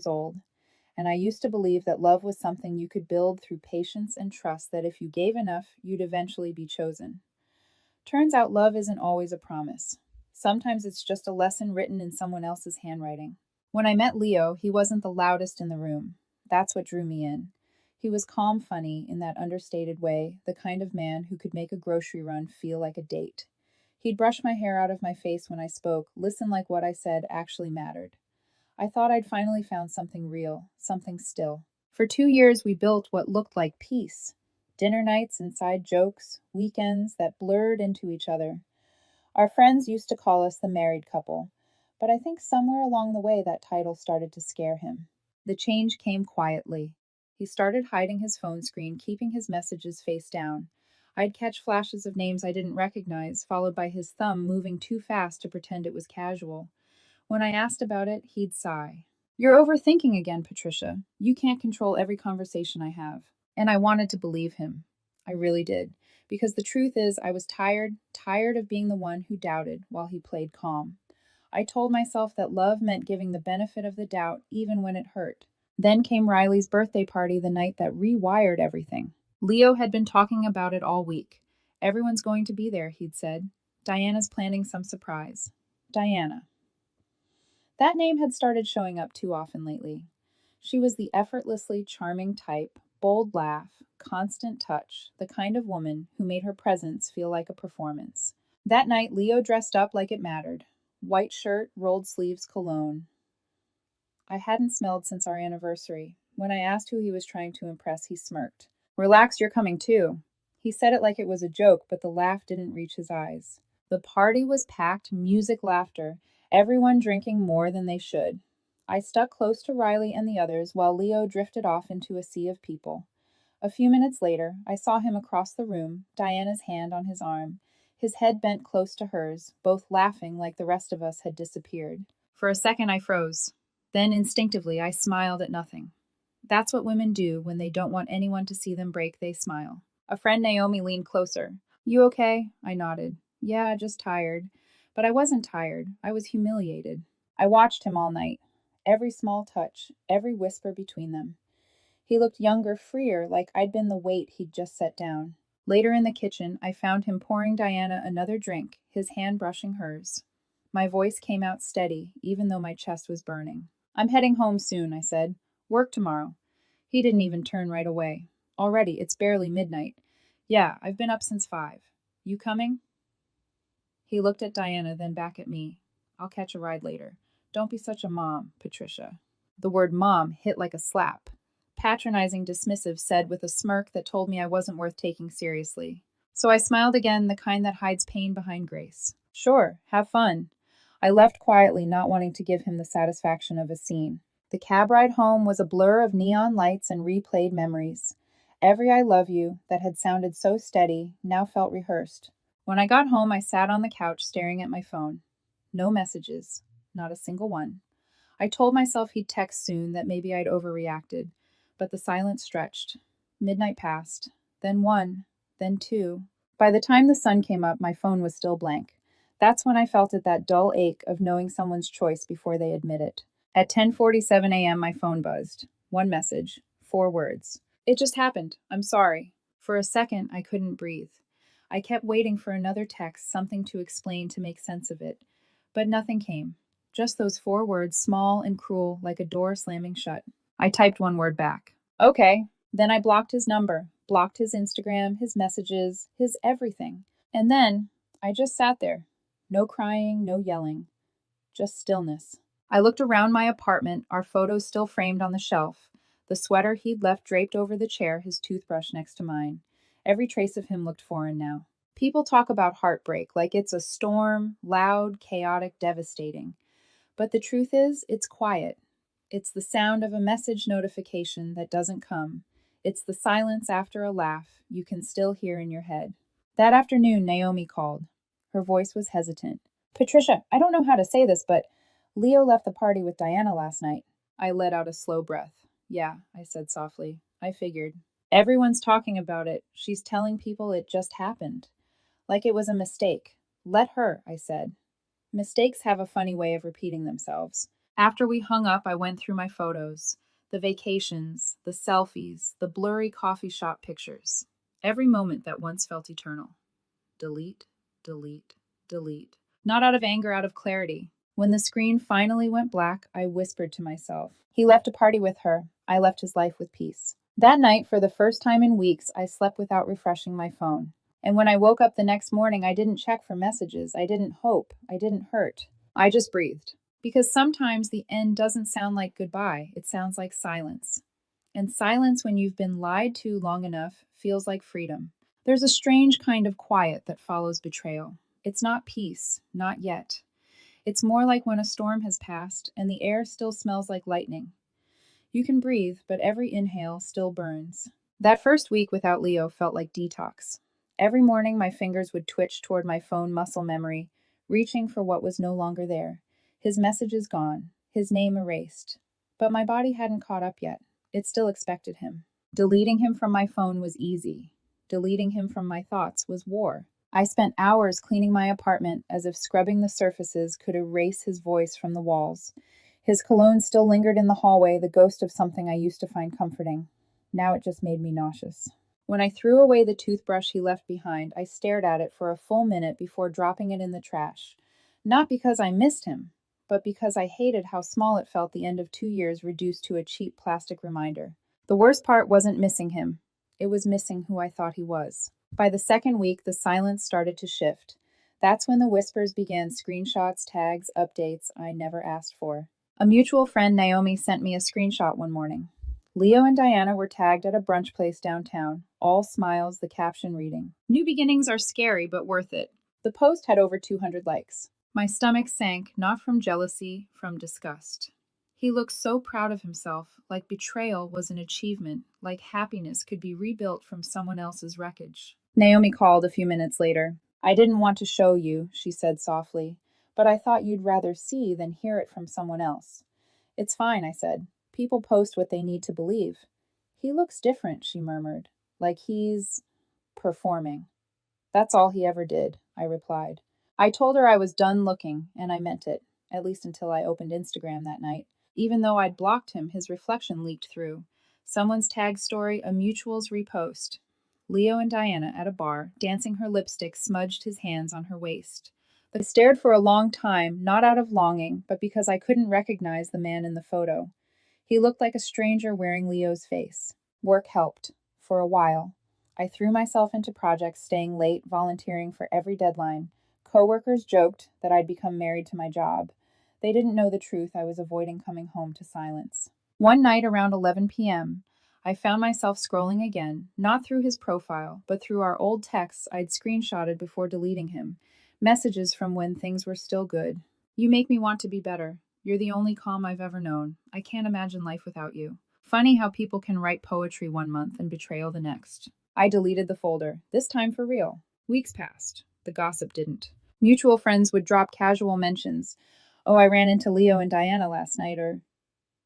old, and I used to believe that love was something you could build through patience and trust that if you gave enough, you'd eventually be chosen. Turns out love isn't always a promise. Sometimes it's just a lesson written in someone else's handwriting. When I met Leo, he wasn't the loudest in the room. That's what drew me in. He was calm funny in that understated way, the kind of man who could make a grocery run feel like a date. He'd brush my hair out of my face when I spoke, listen like what I said actually mattered. I thought I'd finally found something real, something still. For 2 years, we built what looked like peace. Dinner nights, inside jokes, weekends that blurred into each other. Our friends used to call us the married couple, but I think somewhere along the way that title started to scare him. The change came quietly. He started hiding his phone screen, keeping his messages face down. I'd catch flashes of names I didn't recognize, followed by his thumb moving too fast to pretend it was casual. When I asked about it, he'd sigh. You're overthinking again, Patricia. You can't control every conversation I have. And I wanted to believe him. I really did. Because the truth is, I was tired of being the one who doubted while he played calm. I told myself that love meant giving the benefit of the doubt even when it hurt. Then came Riley's birthday party the night that rewired everything. Leo had been talking about it all week. Everyone's going to be there, he'd said. Diana's planning some surprise. Diana. That name had started showing up too often lately. She was the effortlessly charming type, bold laugh, constant touch, the kind of woman who made her presence feel like a performance. That night, Leo dressed up like it mattered. White shirt, rolled sleeves, cologne. I hadn't smelled since our anniversary. When I asked who he was trying to impress, he smirked. Relax, you're coming too. He said it like it was a joke, but the laugh didn't reach his eyes. The party was packed, music, laughter, everyone drinking more than they should. I stuck close to Riley and the others while Leo drifted off into a sea of people. A few minutes later, I saw him across the room, Diana's hand on his arm, his head bent close to hers, both laughing like the rest of us had disappeared. For a second, I froze. Then, instinctively, I smiled at nothing. That's what women do when they don't want anyone to see them break, they smile. A friend, Naomi, leaned closer. You okay? I nodded. Yeah, just tired. But I wasn't tired. I was humiliated. I watched him all night. Every small touch, every whisper between them. He looked younger, freer, like I'd been the weight he'd just set down. Later in the kitchen, I found him pouring Diana another drink, his hand brushing hers. My voice came out steady, even though my chest was burning. I'm heading home soon, I said. Work tomorrow. He didn't even turn right away. Already, it's barely midnight. Yeah, I've been up since 5. You coming? He looked at Diana, then back at me. I'll catch a ride later. Don't be such a mom, Patricia. The word mom hit like a slap. Patronizing, dismissive, said with a smirk that told me I wasn't worth taking seriously. So I smiled again, the kind that hides pain behind grace. Sure, have fun. I left quietly, not wanting to give him the satisfaction of a scene. The cab ride home was a blur of neon lights and replayed memories. Every I love you, that had sounded so steady, now felt rehearsed. When I got home, I sat on the couch staring at my phone. No messages, not a single one. I told myself he'd text soon, that maybe I'd overreacted, but the silence stretched. Midnight passed, then 1, then 2. By the time the sun came up, my phone was still blank. That's when I felt it, that dull ache of knowing someone's choice before they admit it. At 10:47 a.m., my phone buzzed. One message, 4 words. It just happened. I'm sorry. For a second, I couldn't breathe. I kept waiting for another text, something to explain, to make sense of it. But nothing came. Just those 4 words, small and cruel, like a door slamming shut. I typed 1 word back. Okay. Then I blocked his number, blocked his Instagram, his messages, his everything. And then I just sat there. No crying, no yelling. Just stillness. I looked around my apartment, our photos still framed on the shelf, the sweater he'd left draped over the chair, his toothbrush next to mine. Every trace of him looked foreign now. People talk about heartbreak like it's a storm, loud, chaotic, devastating. But the truth is, it's quiet. It's the sound of a message notification that doesn't come. It's the silence after a laugh you can still hear in your head. That afternoon, Naomi called. Her voice was hesitant. Patricia, I don't know how to say this, but Leo left the party with Diana last night. I let out a slow breath. Yeah, I said softly. I figured. Everyone's talking about it. She's telling people it just happened. Like it was a mistake. Let her, I said. Mistakes have a funny way of repeating themselves. After we hung up, I went through my photos, the vacations, the selfies, the blurry coffee shop pictures, every moment that once felt eternal. Delete, delete, delete. Not out of anger, out of clarity. When the screen finally went black, I whispered to myself, he left a party with her. I left his life with peace. That night, for the first time in weeks, I slept without refreshing my phone. And when I woke up the next morning, I didn't check for messages. I didn't hope. I didn't hurt. I just breathed. Because sometimes the end doesn't sound like goodbye, it sounds like silence. And silence, when you've been lied to long enough, feels like freedom. There's a strange kind of quiet that follows betrayal. It's not peace, not yet. It's more like when a storm has passed and the air still smells like lightning. You can breathe, but every inhale still burns. That first week without Leo felt like detox. Every morning my fingers would twitch toward my phone muscle memory, reaching for what was no longer there. His messages gone, his name erased. But my body hadn't caught up yet. It still expected him. Deleting him from my phone was easy. Deleting him from my thoughts was war. I spent hours cleaning my apartment as if scrubbing the surfaces could erase his voice from the walls. His cologne still lingered in the hallway, the ghost of something I used to find comforting. Now it just made me nauseous. When I threw away the toothbrush he left behind, I stared at it for a full minute before dropping it in the trash. Not because I missed him, but because I hated how small it felt the end of 2 years reduced to a cheap plastic reminder. The worst part wasn't missing him. It was missing who I thought he was. By the second week, the silence started to shift. That's when the whispers began, screenshots, tags, updates I never asked for. A mutual friend, Naomi, sent me a screenshot one morning. Leo and Diana were tagged at a brunch place downtown, all smiles, the caption reading, "New beginnings are scary, but worth it." The post had over 200 likes. My stomach sank, not from jealousy, from disgust. He looked so proud of himself, like betrayal was an achievement, like happiness could be rebuilt from someone else's wreckage. Naomi called a few minutes later. "I didn't want to show you," she said softly, "but I thought you'd rather see than hear it from someone else." "It's fine," I said. "People post what they need to believe." "He looks different," she murmured, "like he's performing." "That's all he ever did," I replied. I told her I was done looking, and I meant it, at least until I opened Instagram that night. Even though I'd blocked him, his reflection leaked through. Someone's tag story, a mutual's repost. Leo and Diana at a bar, dancing her lipstick, smudged his hands on her waist. I stared for a long time, not out of longing, but because I couldn't recognize the man in the photo. He looked like a stranger wearing Leo's face. Work helped. For a while. I threw myself into projects, staying late, volunteering for every deadline. Coworkers joked that I'd become married to my job. They didn't know the truth. I was avoiding coming home to silence. One night around 11 p.m., I found myself scrolling again, not through his profile, but through our old texts I'd screenshotted before deleting him. Messages from when things were still good. "You make me want to be better. You're the only calm I've ever known. I can't imagine life without you." Funny how people can write poetry one month and betrayal the next. I deleted the folder, this time for real. Weeks passed. The gossip didn't. Mutual friends would drop casual mentions. "Oh, I ran into Leo and Diana last night," or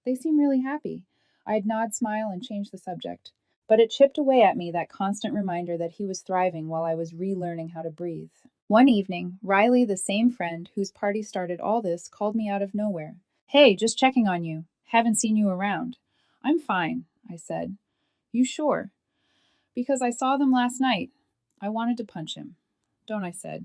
"They seem really happy." I'd nod, smile, and change the subject. But it chipped away at me, that constant reminder that he was thriving while I was relearning how to breathe. One evening, Riley, the same friend whose party started all this, called me out of nowhere. "Hey, just checking on you. Haven't seen you around." "I'm fine," I said. "You sure?" "Because I saw them last night." I wanted to punch him. "Don't," I said.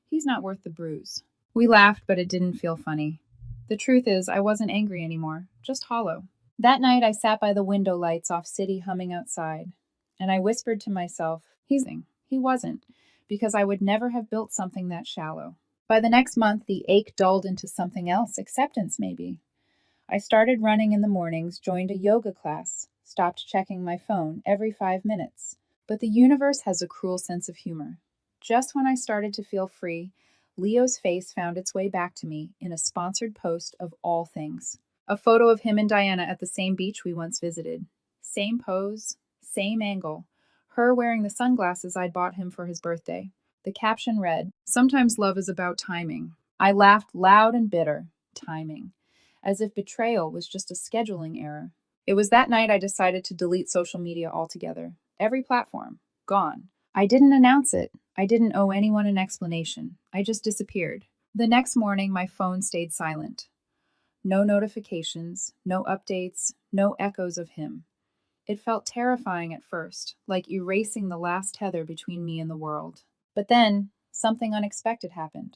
"He's not worth the bruise." We laughed, but it didn't feel funny. The truth is, I wasn't angry anymore, just hollow. That night I sat by the window lights off City humming outside, and I whispered to myself, he wasn't, because I would never have built something that shallow. By the next month, the ache dulled into something else, acceptance maybe. I started running in the mornings, joined a yoga class, stopped checking my phone every 5 minutes. But the universe has a cruel sense of humor. Just when I started to feel free, Leo's face found its way back to me in a sponsored post of all things. A photo of him and Diana at the same beach we once visited. Same pose, same angle. Her wearing the sunglasses I'd bought him for his birthday. The caption read, "Sometimes love is about timing." I laughed loud and bitter. Timing. As if betrayal was just a scheduling error. It was that night I decided to delete social media altogether. Every platform. Gone. I didn't announce it. I didn't owe anyone an explanation. I just disappeared. The next morning, my phone stayed silent. No notifications, no updates, no echoes of him. It felt terrifying at first, like erasing the last tether between me and the world. But then, something unexpected happened.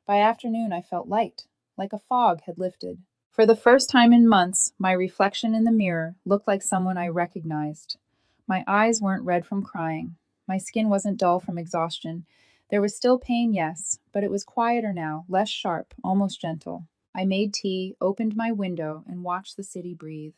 By afternoon, I felt light, like a fog had lifted. For the first time in months, my reflection in the mirror looked like someone I recognized. My eyes weren't red from crying. My skin wasn't dull from exhaustion. There was still pain, yes, but it was quieter now, less sharp, almost gentle. I made tea, opened my window, and watched the city breathe.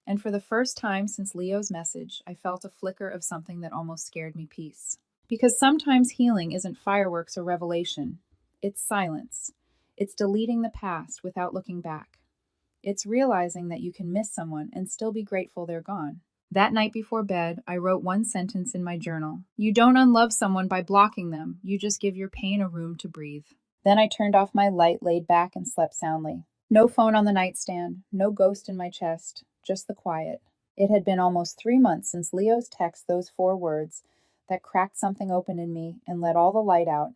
And for the first time since Leo's message, I felt a flicker of something that almost scared me peace. Because sometimes healing isn't fireworks or revelation, it's silence. It's deleting the past without looking back. It's realizing that you can miss someone and still be grateful they're gone. That night before bed, I wrote one sentence in my journal. You don't unlove someone by blocking them, you just give your pain a room to breathe. Then I turned off my light, laid back, and slept soundly. No phone on the nightstand, no ghost in my chest, just the quiet. It had been almost 3 months since Leo's text those 4 words that cracked something open in me and let all the light out.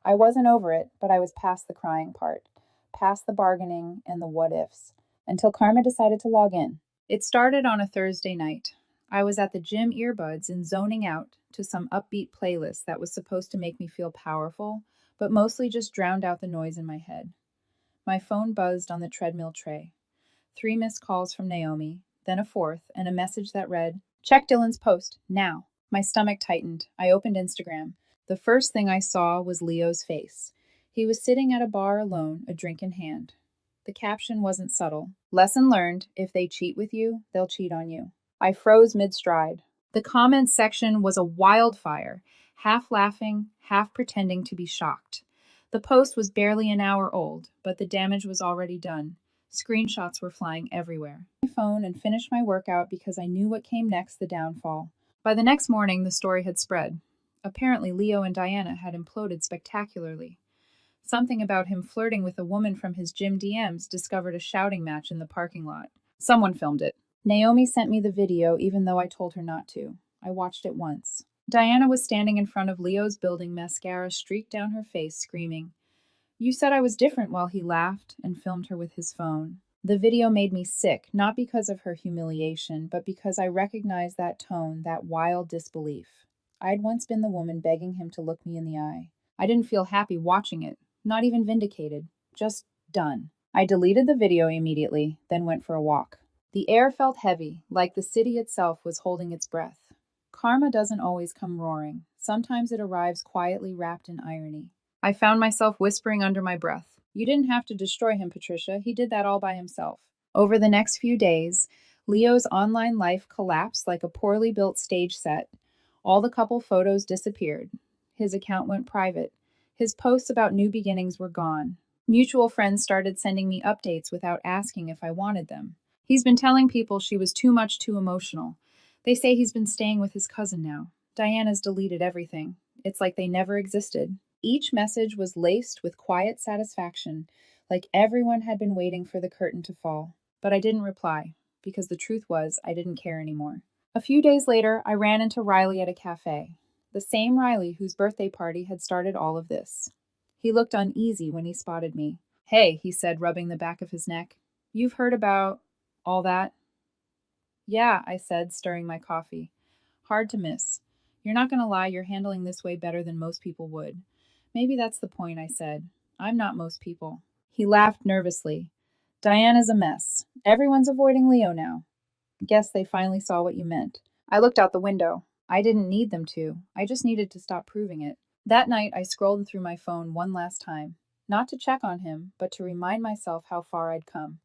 I wasn't over it, but I was past the crying part, past the bargaining and the what ifs, until Karma decided to log in. It started on a Thursday night. I was at the gym earbuds and zoning out to some upbeat playlist that was supposed to make me feel powerful, but mostly just drowned out the noise in my head. My phone buzzed on the treadmill tray. 3 missed calls from Naomi, then a fourth, and a message that read, Check Dylan's post, now. My stomach tightened. I opened Instagram. The first thing I saw was Leo's face. He was sitting at a bar alone, a drink in hand. The caption wasn't subtle. Lesson learned, if they cheat with you, they'll cheat on you. I froze mid-stride. The comments section was a wildfire, half laughing, half pretending to be shocked. The post was barely an hour old, but the damage was already done. Screenshots were flying everywhere. I took my phone and finished my workout because I knew what came next, the downfall. By the next morning, the story had spread. Apparently, Leo and Diana had imploded spectacularly. Something about him flirting with a woman from his gym DMs discovered a shouting match in the parking lot. Someone filmed it. Naomi sent me the video even though I told her not to. I watched it once. Diana was standing in front of Leo's building, mascara streaked down her face, screaming. You said I was different, while he laughed and filmed her with his phone. The video made me sick, not because of her humiliation, but because I recognized that tone, that wild disbelief. I'd once been the woman begging him to look me in the eye. I didn't feel happy watching it, not even vindicated, just done. I deleted the video immediately, then went for a walk. The air felt heavy, like the city itself was holding its breath. Karma doesn't always come roaring. Sometimes it arrives quietly wrapped in irony. I found myself whispering under my breath. You didn't have to destroy him, Patricia. He did that all by himself. Over the next few days, Leo's online life collapsed like a poorly built stage set. All the couple photos disappeared. His account went private. His posts about new beginnings were gone. Mutual friends started sending me updates without asking if I wanted them. He's been telling people she was too much too emotional. They say he's been staying with his cousin now. Diana's deleted everything. It's like they never existed. Each message was laced with quiet satisfaction, like everyone had been waiting for the curtain to fall. But I didn't reply, because the truth was I didn't care anymore. A few days later, I ran into Riley at a cafe. The same Riley whose birthday party had started all of this. He looked uneasy when he spotted me. Hey, he said, rubbing the back of his neck. You've heard about all that? Yeah, I said, stirring my coffee. Hard to miss. You're not going to lie, you're handling this way better than most people would. Maybe that's the point, I said. I'm not most people. He laughed nervously. Diana's a mess. Everyone's avoiding Leo now. Guess they finally saw what you meant. I looked out the window. I didn't need them to. I just needed to stop proving it. That night, I scrolled through my phone one last time. Not to check on him, but to remind myself how far I'd come.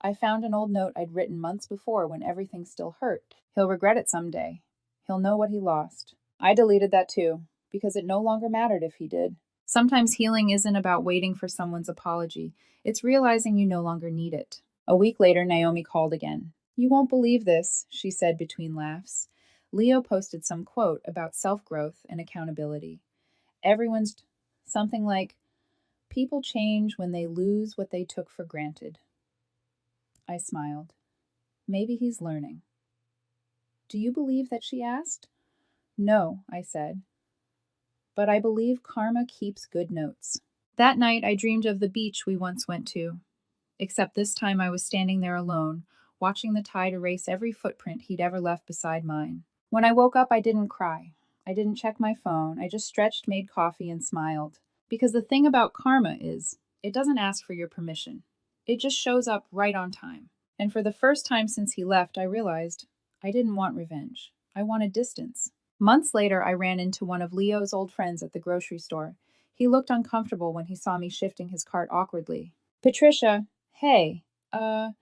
I found an old note I'd written months before when everything still hurt. He'll regret it someday. He'll know what he lost. I deleted that too, because it no longer mattered if he did. Sometimes healing isn't about waiting for someone's apology. It's realizing you no longer need it. A week later, Naomi called again. You won't believe this, she said between laughs. Leo posted some quote about self-growth and accountability. Everyone's something like, people change when they lose what they took for granted. I smiled. Maybe he's learning. Do you believe that, she asked? No, I said. But I believe karma keeps good notes. That night I dreamed of the beach we once went to. except this time I was standing there alone, watching the tide erase every footprint he'd ever left beside mine. When I woke up, I didn't cry. I didn't check my phone. I just stretched, made coffee, and smiled. Because the thing about karma is, it doesn't ask for your permission. It just shows up right on time. And for the first time since he left, I realized I didn't want revenge. I wanted distance. Months later, I ran into one of Leo's old friends at the grocery store. He looked uncomfortable when he saw me shifting his cart awkwardly. Patricia, hey, I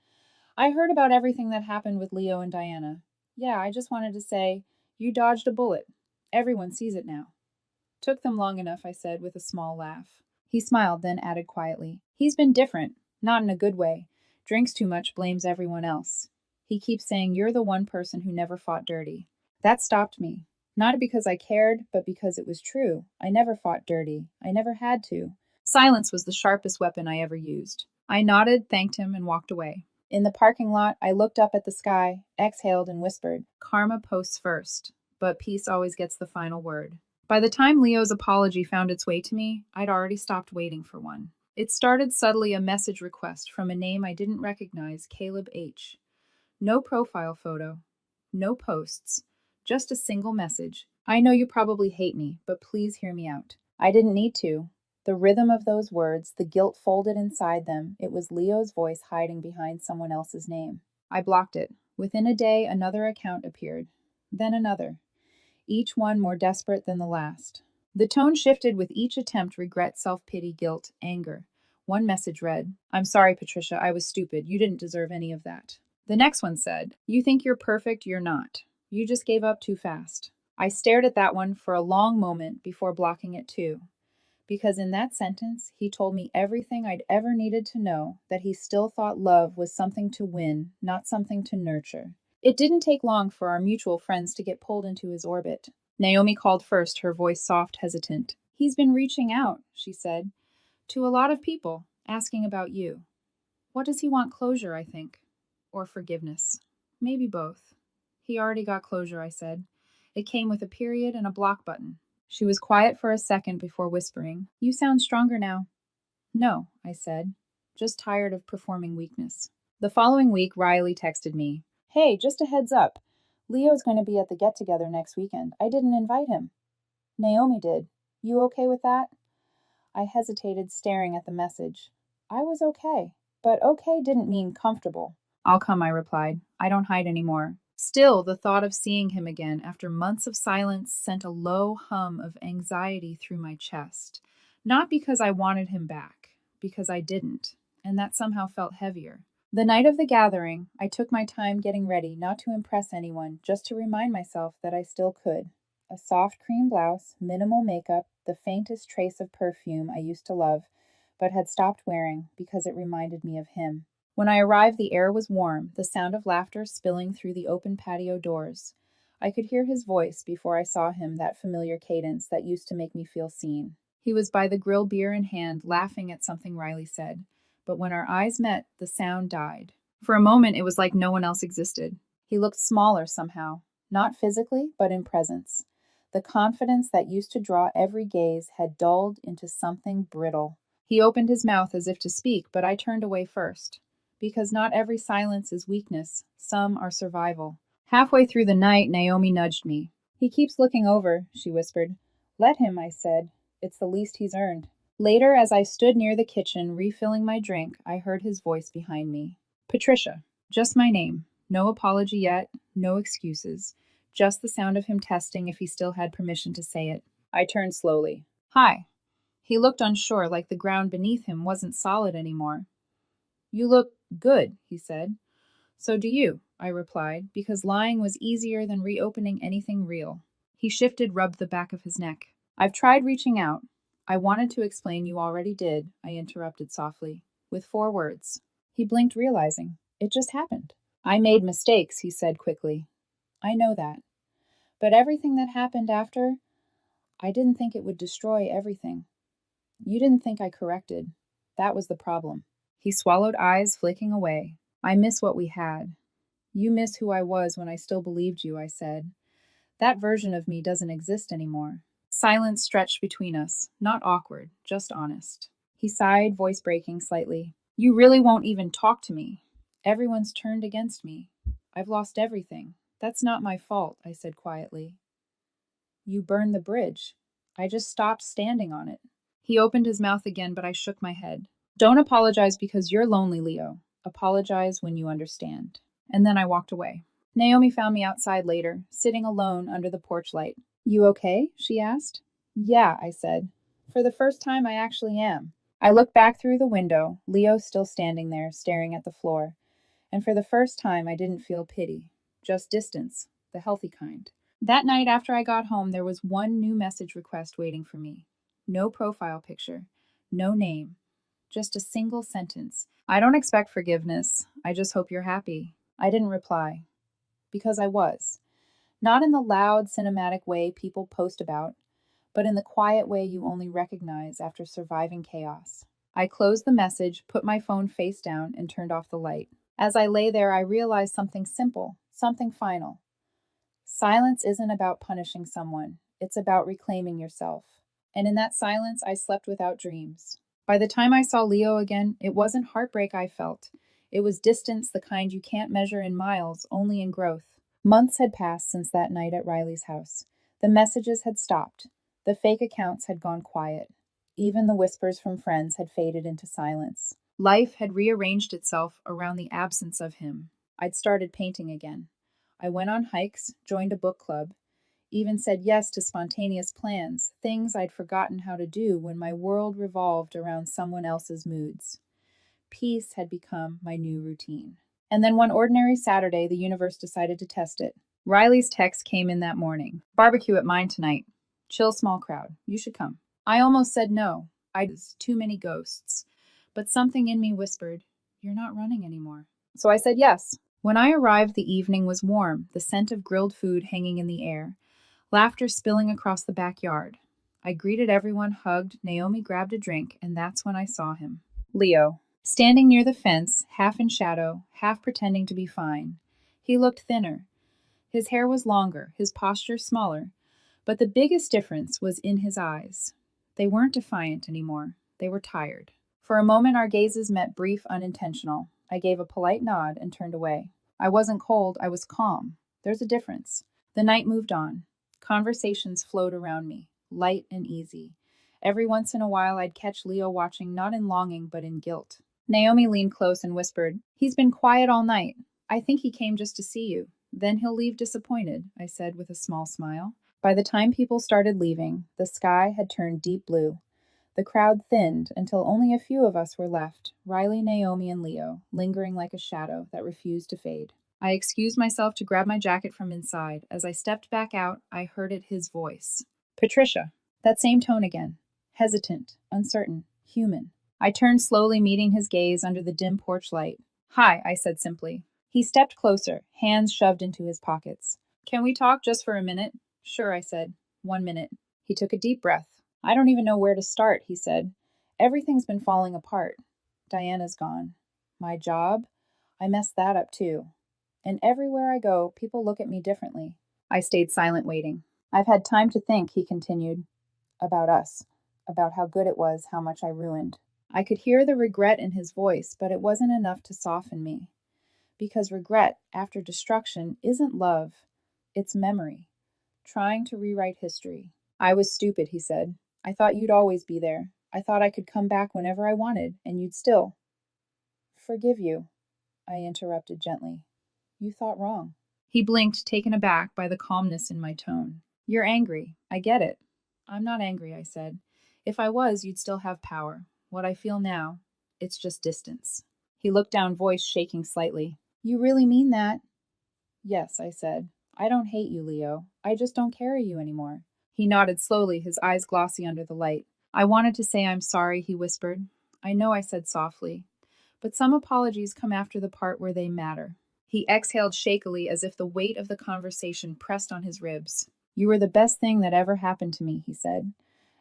heard about everything that happened with Leo and Diana. Yeah, I just wanted to say, you dodged a bullet. Everyone sees it now. Took them long enough, I said with a small laugh. He smiled, then added quietly, he's been different, not in a good way. Drinks too much, blames everyone else. He keeps saying you're the one person who never fought dirty. That stopped me. Not because I cared, but because it was true. I never fought dirty. I never had to. Silence was the sharpest weapon I ever used. I nodded, thanked him, and walked away. In the parking lot, I looked up at the sky, exhaled, and whispered, karma posts first, but peace always gets the final word. By the time Leo's apology found its way to me, I'd already stopped waiting for one. It started subtly a message request from a name I didn't recognize, Caleb H. No profile photo, no posts, just a single message. I know you probably hate me, but please hear me out. I didn't need to. The rhythm of those words, the guilt folded inside them, it was Leo's voice hiding behind someone else's name. I blocked it. Within a day, another account appeared. Then another. Each one more desperate than the last. The tone shifted with each attempt: regret, self-pity, guilt, anger. One message read, I'm sorry, Patricia, I was stupid. You didn't deserve any of that. The next one said, you think you're perfect, you're not. You just gave up too fast. I stared at that one for a long moment before blocking it too. Because in that sentence, he told me everything I'd ever needed to know, that he still thought love was something to win, not something to nurture. It didn't take long for our mutual friends to get pulled into his orbit. Naomi called first, her voice soft, hesitant. He's been reaching out, she said, to a lot of people, asking about you. What does he want? Closure, I think. Or forgiveness. Maybe both. He already got closure, I said. It came with a period and a block button. She was quiet for a second before whispering, you sound stronger now. No, I said, just tired of performing weakness. The following week, Riley texted me, hey, just a heads up. Leo's going to be at the get-together next weekend. I didn't invite him. Naomi did. You okay with that? I hesitated, staring at the message. I was okay, but okay didn't mean comfortable. I'll come, I replied. I don't hide anymore. Still, the thought of seeing him again after months of silence sent a low hum of anxiety through my chest. Not because I wanted him back, because I didn't, and that somehow felt heavier. The night of the gathering, I took my time getting ready, not to impress anyone, just to remind myself that I still could. A soft cream blouse, minimal makeup, the faintest trace of perfume I used to love, but had stopped wearing because it reminded me of him. When I arrived, the air was warm, the sound of laughter spilling through the open patio doors. I could hear his voice before I saw him, that familiar cadence that used to make me feel seen. He was by the grill, beer in hand, laughing at something Riley said. But when our eyes met, the sound died. For a moment, it was like no one else existed. He looked smaller somehow, not physically, but in presence. The confidence that used to draw every gaze had dulled into something brittle. He opened his mouth as if to speak, but I turned away first. Because not every silence is weakness, some are survival. Halfway through the night, Naomi nudged me. He keeps looking over, she whispered. Let him, I said. It's the least he's earned. Later, as I stood near the kitchen refilling my drink, I heard his voice behind me. Patricia. Just my name. No apology yet, no excuses. Just the sound of him testing if he still had permission to say it. I turned slowly. Hi. He looked unsure, like the ground beneath him wasn't solid anymore. You look good, he said. So do you, I replied, because lying was easier than reopening anything real. He shifted, rubbed the back of his neck. I've tried reaching out. I wanted to explain you already did, I interrupted softly, with 4 words. He blinked, realizing. It just happened. I made mistakes, he said quickly. I know that. But everything that happened after, I didn't think it would destroy everything. You didn't think I corrected. That was the problem. He swallowed, eyes flicking away. I miss what we had. You miss who I was when I still believed you, I said. That version of me doesn't exist anymore. Silence stretched between us, not awkward, just honest. He sighed, voice breaking slightly. You really won't even talk to me. Everyone's turned against me. I've lost everything. That's not my fault, I said quietly. You burned the bridge. I just stopped standing on it. He opened his mouth again, but I shook my head. Don't apologize because you're lonely, Leo. Apologize when you understand. And then I walked away. Naomi found me outside later, sitting alone under the porch light. You okay? She asked. Yeah, I said. For the first time, I actually am. I looked back through the window, Leo still standing there, staring at the floor. And for the first time, I didn't feel pity, just distance, the healthy kind. That night after I got home, there was one new message request waiting for me. No profile picture, no name, just a single sentence. I don't expect forgiveness. I just hope you're happy. I didn't reply, because I was. Not in the loud, cinematic way people post about, but in the quiet way you only recognize after surviving chaos. I closed the message, put my phone face down, and turned off the light. As I lay there, I realized something simple, something final. Silence isn't about punishing someone, it's about reclaiming yourself. And in that silence, I slept without dreams. By the time I saw Leo again, it wasn't heartbreak I felt. It was distance, the kind you can't measure in miles, only in growth. Months had passed since that night at Riley's house. The messages had stopped. The fake accounts had gone quiet. Even the whispers from friends had faded into silence. Life had rearranged itself around the absence of him. I'd started painting again. I went on hikes, joined a book club, even said yes to spontaneous plans, things I'd forgotten how to do when my world revolved around someone else's moods. Peace had become my new routine. And then one ordinary Saturday, the universe decided to test it. Riley's text came in that morning. Barbecue at mine tonight. Chill small crowd. You should come. I almost said no. Too many ghosts. But something in me whispered, you're not running anymore. So I said yes. When I arrived, the evening was warm, the scent of grilled food hanging in the air, laughter spilling across the backyard. I greeted everyone, hugged, Naomi grabbed a drink, and that's when I saw him. Leo. Standing near the fence, half in shadow, half pretending to be fine. He looked thinner. His hair was longer, his posture smaller, but the biggest difference was in his eyes. They weren't defiant anymore. They were tired. For a moment, our gazes met, brief, unintentional. I gave a polite nod and turned away. I wasn't cold, I was calm. There's a difference. The night moved on. Conversations flowed around me, light and easy. Every once in a while, I'd catch Leo watching, not in longing, but in guilt. Naomi leaned close and whispered, He's been quiet all night. I think he came just to see you. Then he'll leave disappointed, I said with a small smile. By the time people started leaving, the sky had turned deep blue. The crowd thinned until only a few of us were left, Riley, Naomi, and Leo, lingering like a shadow that refused to fade. I excused myself to grab my jacket from inside. As I stepped back out, I heard his voice. Patricia. That same tone again. Hesitant, uncertain, human. I turned slowly, meeting his gaze under the dim porch light. Hi, I said simply. He stepped closer, hands shoved into his pockets. Can we talk just for a minute? Sure, I said. 1 minute. He took a deep breath. I don't even know where to start, he said. Everything's been falling apart. Diana's gone. My job? I messed that up too. And everywhere I go, people look at me differently. I stayed silent, waiting. I've had time to think, he continued. About us. About how good it was, how much I ruined. I could hear the regret in his voice, but it wasn't enough to soften me. Because regret, after destruction, isn't love. It's memory. Trying to rewrite history. I was stupid, he said. I thought you'd always be there. I thought I could come back whenever I wanted, and you'd still. Forgive you, I interrupted gently. You thought wrong. He blinked, taken aback by the calmness in my tone. You're angry. I get it. I'm not angry, I said. If I was, you'd still have power. What I feel now, it's just distance. He looked down, voice shaking slightly. You really mean that? Yes, I said. I don't hate you, Leo. I just don't carry you anymore. He nodded slowly, his eyes glossy under the light. I wanted to say I'm sorry, he whispered. I know I said softly. But some apologies come after the part where they matter. He exhaled shakily as if the weight of the conversation pressed on his ribs. You were the best thing that ever happened to me, he said.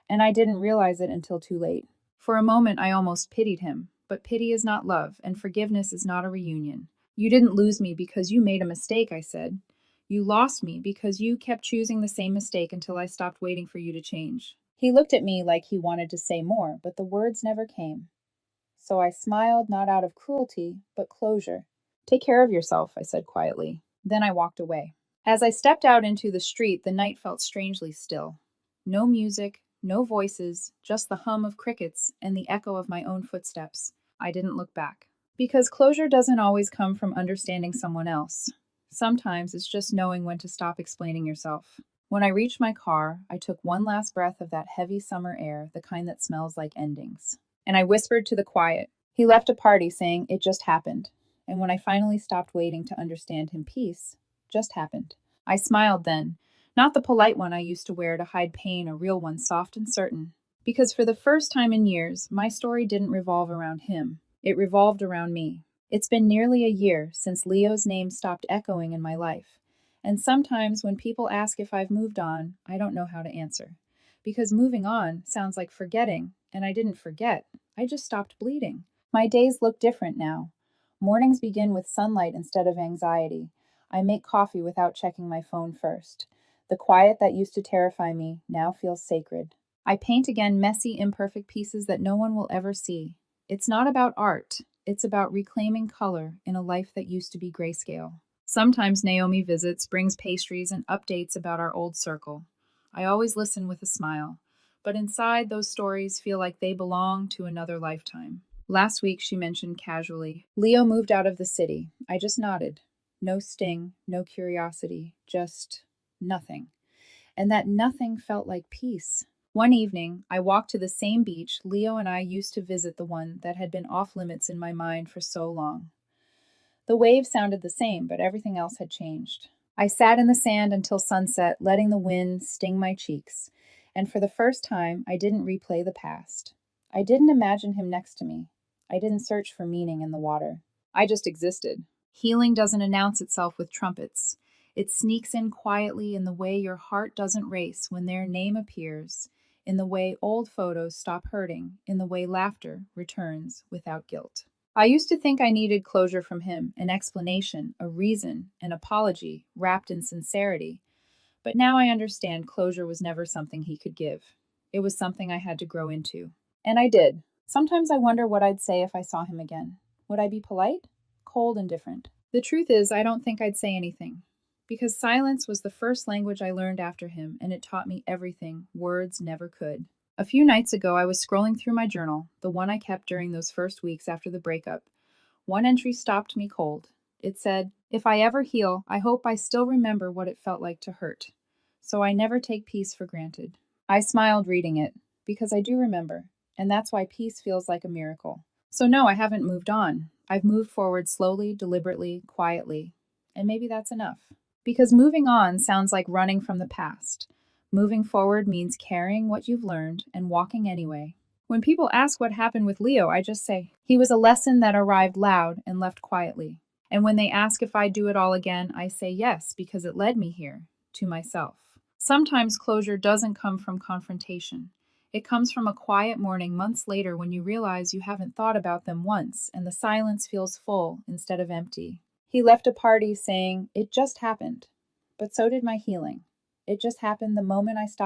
And I didn't realize it until too late. For a moment, I almost pitied him. But pity is not love, and forgiveness is not a reunion. You didn't lose me because you made a mistake, I said. You lost me because you kept choosing the same mistake until I stopped waiting for you to change. He looked at me like he wanted to say more, but the words never came. So I smiled, not out of cruelty, but closure. Take care of yourself, I said quietly. Then I walked away. As I stepped out into the street, the night felt strangely still. No music, no voices, just the hum of crickets and the echo of my own footsteps. I didn't look back. Because closure doesn't always come from understanding someone else. Sometimes it's just knowing when to stop explaining yourself. When I reached my car, I took one last breath of that heavy summer air, the kind that smells like endings. And I whispered to the quiet. He left a party saying it just happened. And when I finally stopped waiting to understand him, peace just happened. I smiled then, not the polite one I used to wear to hide pain, a real one, soft and certain. Because for the first time in years, my story didn't revolve around him. It revolved around me. It's been nearly a year since Leo's name stopped echoing in my life. And sometimes when people ask if I've moved on, I don't know how to answer. Because moving on sounds like forgetting, and I didn't forget. I just stopped bleeding. My days look different now. Mornings begin with sunlight instead of anxiety. I make coffee without checking my phone first. The quiet that used to terrify me now feels sacred. I paint again messy, imperfect pieces that no one will ever see. It's not about art, it's about reclaiming color in a life that used to be grayscale. Sometimes Naomi visits, brings pastries, and updates about our old circle. I always listen with a smile, but inside those stories feel like they belong to another lifetime. Last week, she mentioned casually, Leo moved out of the city. I just nodded. No sting, no curiosity, just nothing. And that nothing felt like peace. One evening, I walked to the same beach Leo and I used to visit, the one that had been off limits in my mind for so long. The waves sounded the same, but everything else had changed. I sat in the sand until sunset, letting the wind sting my cheeks. And for the first time, I didn't replay the past. I didn't imagine him next to me. I didn't search for meaning in the water. I just existed. Healing doesn't announce itself with trumpets. It sneaks in quietly in the way your heart doesn't race when their name appears, in the way old photos stop hurting, in the way laughter returns without guilt. I used to think I needed closure from him, an explanation, a reason, an apology, wrapped in sincerity. But now I understand closure was never something he could give. It was something I had to grow into. And I did. Sometimes I wonder what I'd say if I saw him again. Would I be polite? Cold and different? The truth is, I don't think I'd say anything. Because silence was the first language I learned after him, and it taught me everything words never could. A few nights ago, I was scrolling through my journal, the one I kept during those first weeks after the breakup. One entry stopped me cold. It said, "If I ever heal, I hope I still remember what it felt like to hurt. So I never take peace for granted." I smiled reading it, because I do remember, and that's why peace feels like a miracle. So no, I haven't moved on. I've moved forward slowly, deliberately, quietly. And maybe that's enough. Because moving on sounds like running from the past. Moving forward means carrying what you've learned and walking anyway. When people ask what happened with Leo, I just say, he was a lesson that arrived loud and left quietly. And when they ask if I do it all again, I say yes, because it led me here, to myself. Sometimes closure doesn't come from confrontation. It comes from a quiet morning months later when you realize you haven't thought about them once and the silence feels full instead of empty. He left a party saying, it just happened. But so did my healing. It just happened the moment I stopped